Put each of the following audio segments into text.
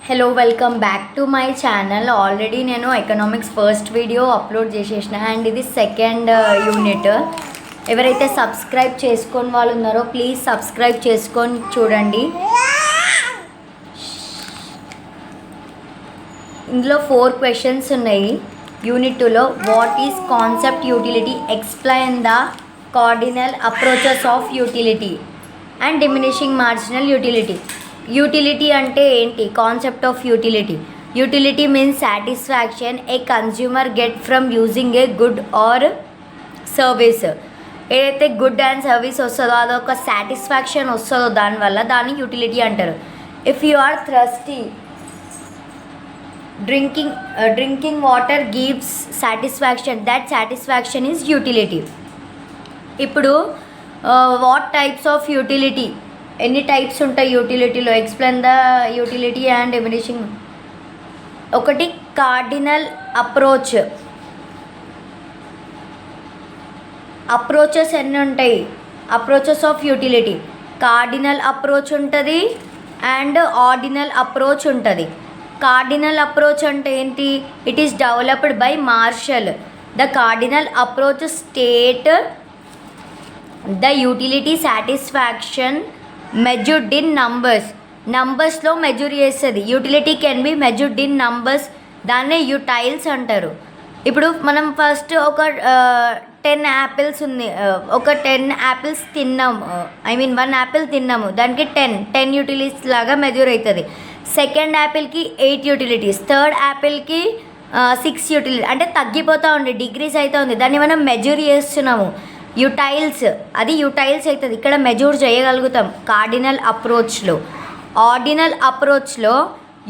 Hello welcome back to my channel. Already నేను economics first video upload చేసేసిన and ఇది second unit. ఎవరైతే subscribe చేసుకొని వాళ్ళు ఉన్నారో ప్లీజ్ సబ్స్క్రైబ్ చేసుకొని చూడండి. ఇందులో 4 క్వశ్చన్స్ ఉన్నాయి. యూనిట్ 2లో what is concept utility, explain the cardinal approaches of utility and diminishing marginal utility. Utility అంటే ఏంటి? Concept of utility. Utility means satisfaction a consumer get from using a good or service. ఏదైతే good and service వస్తుందో అదొక satisfaction వస్తుందో దానివల్ల దాన్ని utility అంటారు. If you are thirsty, drinking water gives satisfaction, that satisfaction is utility. ఇప్పుడు what types of utility, ఎన్ని types ఉంటాయి యూటిలిటీలో? Explain the utility and diminishing. ఒకటి కార్డినల్ అప్రోచ్. అప్రోచెస్ ఎన్ని ఉంటాయి? Approaches of utility cardinal approach ఉంటుంది and ordinal approach ఉంటుంది. Cardinal approach అంటే ఏంటి? It is developed by Marshall. The cardinal approach state the utility satisfaction measured in నంబర్స్లో measure చేస్తుంది. Utility can be measured in numbers, దాన్నే utils అంటారు. ఇప్పుడు మనం ఫస్ట్ ఒక 10 యాపిల్స్ ఉంది, ఒక 10 యాపిల్స్ తిన్నాము, వన్ యాపిల్ తిన్నాము, దానికి 10 యూటిలిటీస్ లాగా మెజర్ అవుతుంది. సెకండ్ యాపిల్కి 8 యూటిలిటీస్, థర్డ్ యాపిల్కి 6 యూటిలిటీ, అంటే తగ్గిపోతూ ఉంది, డిగ్రీస్ అవుతూ ఉంది. దాన్ని మనం మెజర్ చేస్తున్నాము, యూటైల్స్. అది యూటైల్స్ అవుతుంది. ఇక్కడ మెజర్ చేయగలుగుతాం కార్డినల్ అప్రోచ్లో. ఆర్డినల్ అప్రోచ్లో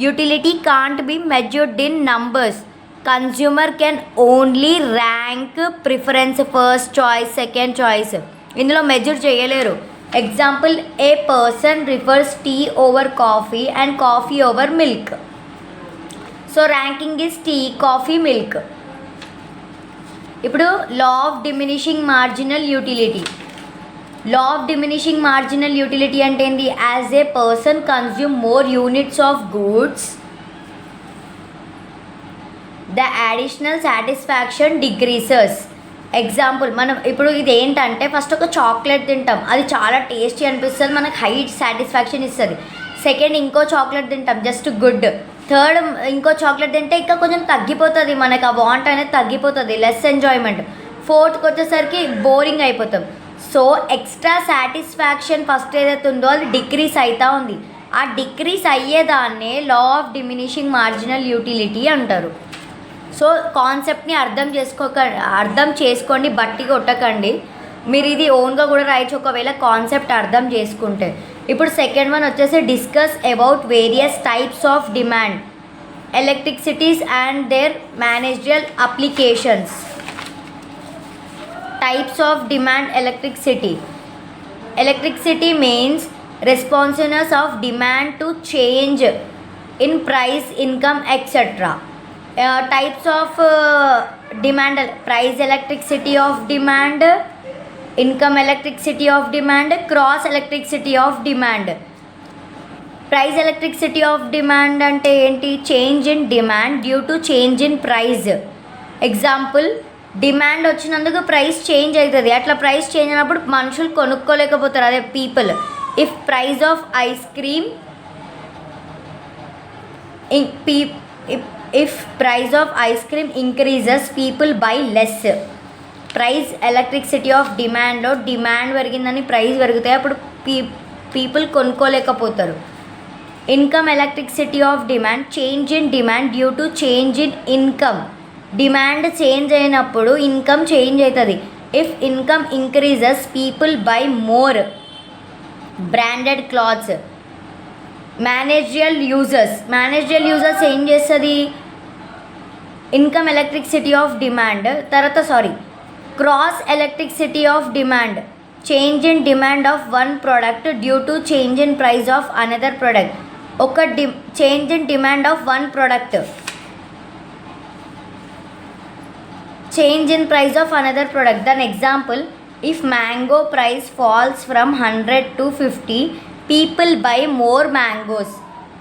utility can't be measured in numbers. Consumer can only rank preference, first choice, second choice. ఇందులో మెజర్ చేయలేరు. Example, a person prefers tea over coffee and coffee over milk. So ranking is tea, coffee, milk. ఇప్పుడు law of diminishing marginal utility. Law of diminishing marginal utility అంటే ఏంటి? As a person consume more units of goods, the additional satisfaction decreases. Example, మనం ఇప్పుడు ఇది ఏంటంటే first ఒక chocolate తింటాం, అది చాలా టేస్టీ అనిపిస్తుంది, మనకు హై సాటిస్ఫాక్షన్ ఇస్తుంది. సెకండ్ ఇంకో చాక్లెట్ తింటాం, జస్ట్ గుడ్. థర్డ్ ఇంకో చాక్లెట్ తింటే ఇంకా కొంచెం తగ్గిపోతుంది, మనకు ఆ వాంట్ అనేది తగ్గిపోతుంది, లెస్ ఎంజాయ్మెంట్. ఫోర్త్కి వచ్చేసరికి బోరింగ్ అయిపోతాం. సో ఎక్స్ట్రా సాటిస్ఫాక్షన్ ఫస్ట్ ఏదైతే ఉందో అది డిక్రీస్ అవుతూ ఉంది. ఆ డిక్రీస్ అయ్యేదాన్నే law of diminishing marginal utility అంటారు. సో కాన్సెప్ట్ని అర్థం చేసుకోండి, బట్టి కొట్టకండి. మీరు ఇది ఓన్గా కూడా రాయొచ్చు ఒకవేళ కాన్సెప్ట్ అర్థం చేసుకుంటే. ఇప్పుడు సెకండ్ వన్ వచ్చేసి discuss about various types of demand, elasticities and their managerial applications. Types of demand. Elasticity means responsiveness of demand to change in price, income, etcetera. Types of demand: price elasticity of demand, income elasticity of demand, cross elasticity of demand. Price elasticity of demand అంటే ఏంటి? Change in demand due to change in price. Example, demand వచ్చినందుకు price change అవుతుంది. అట్లా price change అయినప్పుడు మనుషులు కొనుక్కోలేకపోతారు, అదే people. If price of ice cream if price of ice cream increases, people buy less. Price elasticity of డిమాండ్లో demand పెరిగిందని price పెరుగుతాయి, అప్పుడు పీపుల్ కొనుక్కోలేకపోతారు. Income elasticity of demand change in demand due to change in income. Demand change అయినప్పుడు income change అవుతుంది. If income increases, people buy more branded clothes. Managerial users ఏం చేస్తుంది? Income elasticity of demand తర్వాత cross elasticity of demand, change in demand of one product due to change in price of another product. Change in demand of one product, change in price of another product. Then example, if mango price falls from 100 to 50, people buy more mangoes.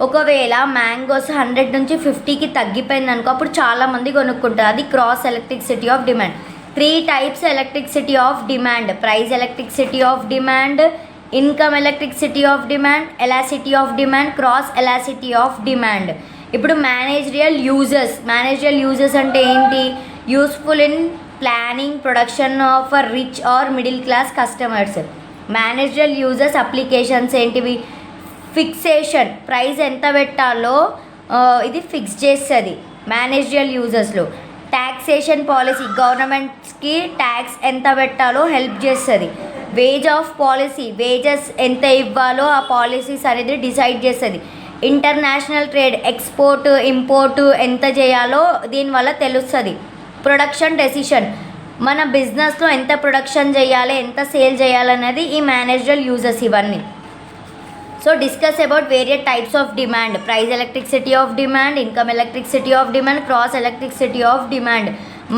ఒకవేళ mangoes 100 నుంచి 50కి తగ్గిపోయింది అనుకో, అప్పుడు చాలామంది కొనుక్కుంటారు. అది cross elasticity of demand. 3 types elasticity of demand: price elasticity of demand, income elasticity of demand, elasticity of demand, cross elasticity of demand. ఇప్పుడు మేనేజరియల్ యూజెస్ అంటే ఏంటి? Useful in planning production for rich or middle class customers. Managerial uses applications ఏంటివి? Fixation, price ఎంత పెట్టాలో ఇది fix చేస్తుంది managerial యూజెస్లో. Taxation policy, గవర్నమెంట్స్కి ట్యాక్స్ ఎంత పెట్టాలో హెల్ప్ చేస్తుంది. వేజ్ ఆఫ్ పాలసీ, వేజెస్ ఎంత ఇవ్వాలో ఆ పాలసీస్ అనేది డిసైడ్ చేస్తుంది. ఇంటర్నేషనల్ ట్రేడ్, ఎక్స్పోర్ట్ ఇంపోర్ట్ ఎంత చేయాలో దీనివల్ల తెలుస్తుంది. ప్రొడక్షన్ డెసిషన్, మన బిజినెస్లో ఎంత ప్రొడక్షన్ చేయాలి, ఎంత సేల్ చేయాలనేది ఈ మేనేజరియల్ యూజెస్ ఇవన్నీ. So discuss about various types of demand: price elasticity of demand, income elasticity of demand, cross elasticity of demand.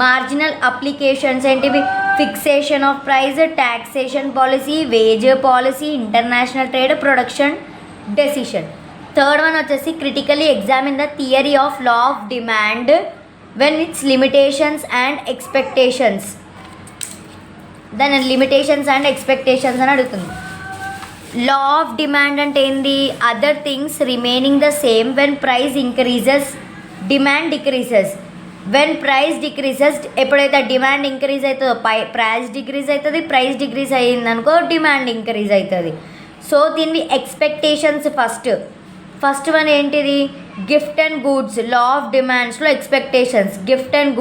Marginal applications ఏంటివి? Fixation of price, taxation policy, wage policy, international trade, production decision. Third one వచ్చేసి critically examine the theory of law of demand when its limitations and expectations. దాని limitations and expectations అని అడుగుతుంది. Law of demand అంటే ఏంది? Other things remaining the same when price increases, demand decreases. When price decreases, ఎప్పుడైతే demand increase అవుతుందో price decrease అవుతుంది, price decrease అయ్యిందనుకో demand increase అవుతుంది. సో దీన్ని ఎక్స్పెక్టేషన్స్ ఫస్ట్ వన్ ఏంటిది? Gift and goods. Law of డిమాండ్స్లో ఎక్స్పెక్టేషన్స్. గిఫ్ట్ అండ్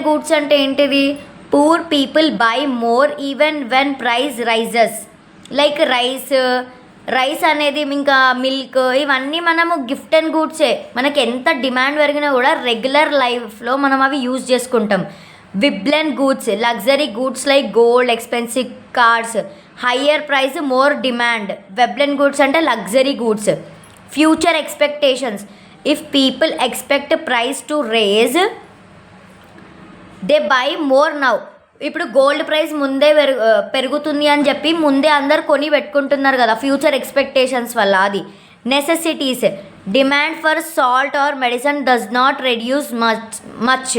గూడ్స్ అంటే ఏంటిది? Poor people buy more even when price rises. Like rice అనేది, ఇంకా మిల్క్, ఇవన్నీ మనము గిఫ్ట్ అండ్ గూడ్సే. మనకి ఎంత డిమాండ్ పెరిగినా కూడా రెగ్యులర్ లైఫ్లో మనం అవి యూజ్ చేసుకుంటాం. విబ్ and goods, luxury goods like gold, expensive cars, higher price more demand. Web and goods అంటే luxury goods. Future expectations, if people expect price to raise they buy more now. ఇప్పుడు gold price ముందే పెరుగుతుంది అని చెప్పి ముందే అందరు కొని పెట్టుకుంటున్నారు కదా, ఫ్యూచర్ ఎక్స్పెక్టేషన్స్ వల్ల. అది necessities, demand for salt are medicine does not reduce much.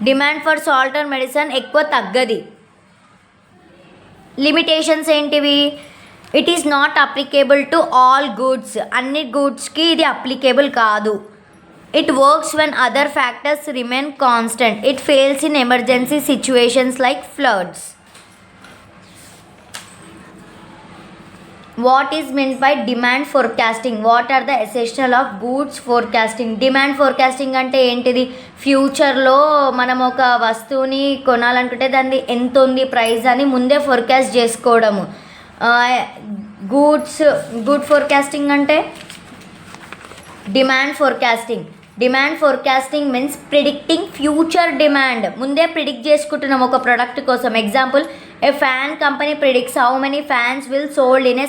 Demand for salt are medicine ఎక్కువ తగ్గది. లిమిటేషన్స్ ఏంటివి? It is not applicable to all goods. అన్ని గూడ్స్కి ఇది అప్లికేబుల్ కాదు. It works when other factors remain constant. It fails in emergency situations like floods. What is meant by demand forecasting? What are the essential of goods forecasting? Demand forecasting అంటే ఏంటిది? ఫ్యూచర్లో మనం ఒక వస్తువుని కొనాలనుకుంటే దాన్ని ఎంత ఉంది ప్రైస్ అని ముందే ఫోర్కాస్ట్ చేసుకోవడము. గుడ్ ఫోర్కాస్టింగ్ అంటే demand forecasting means predicting future demand. ముందే ప్రిడిక్ట్ చేసుకుంటున్నాం ఒక ప్రోడక్ట్ కోసం. Example, a fan company predicts how many fans will sold in a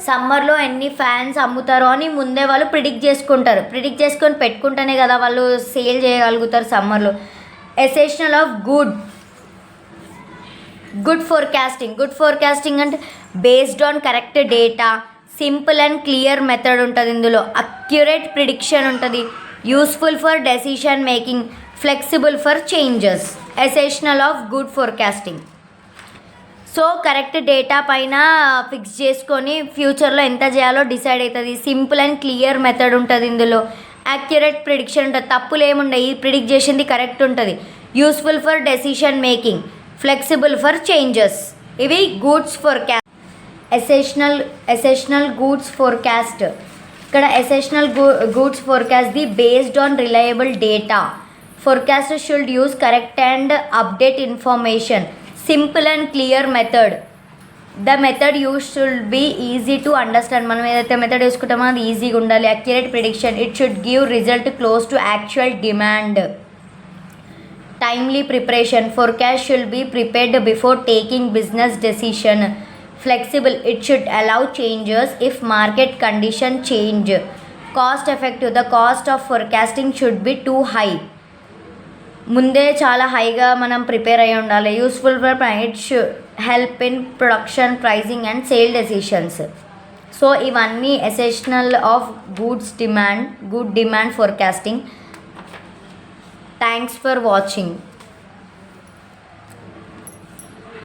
సమ్మర్లో ఎన్ని ఫ్యాన్స్ అమ్ముతారో అని ముందే వాళ్ళు ప్రిడిక్ట్ చేసుకుంటారు. ప్రిడిక్ట్ చేసుకొని పెట్టుకుంటేనే కదా వాళ్ళు సేల్ చేయగలుగుతారు సమ్మర్లో. ఎసెన్షియల్ ఆఫ్ గుడ్ ఫోర్కాస్టింగ్ అంటే based on correct data, simple and clear method ఉంటుంది. ఇందులో అక్యురేట్ ప్రిడిక్షన్ ఉంటుంది, useful for decision making, flexible for changes. Essential of good forecasting. So correct data పైన ఫిక్స్ చేసుకొని ఫ్యూచర్లో ఎంత చేయాలో డిసైడ్ అవుతుంది. సింపుల్ అండ్ క్లియర్ మెథడ్ ఉంటుంది ఇందులో. అక్యురేట్ ప్రిడిక్షన్ ఉంటుంది, తప్పులు ఏముండవు, ఈ ప్రిడిక్ట్ చేసింది కరెక్ట్ ఉంటుంది. Useful for decision making, flexible for changes. ఇవి goods forecast. Essential goods forecast. ఇక్కడ essential goods forecast the based on reliable data. Forecast should use correct and update information. Simple and clear method. The method use should be easy to understand. మనం ఏదైతే method వేసుకుంటామో అది ఈజీగా ఉండాలి. Accurate prediction, it should give result close to actual demand. Timely preparation, forecast should be prepared before taking business decision. Flexible, it should allow changes if market condition change. Cost effective, the cost of forecasting should be too high. ముందే చాలా హైగా మనం prepare అయ్యి ఉండాలి. Useful for it should help in production, pricing and sale decisions. So ఇవన్నీ essential of good demand forecasting. Thanks for watching.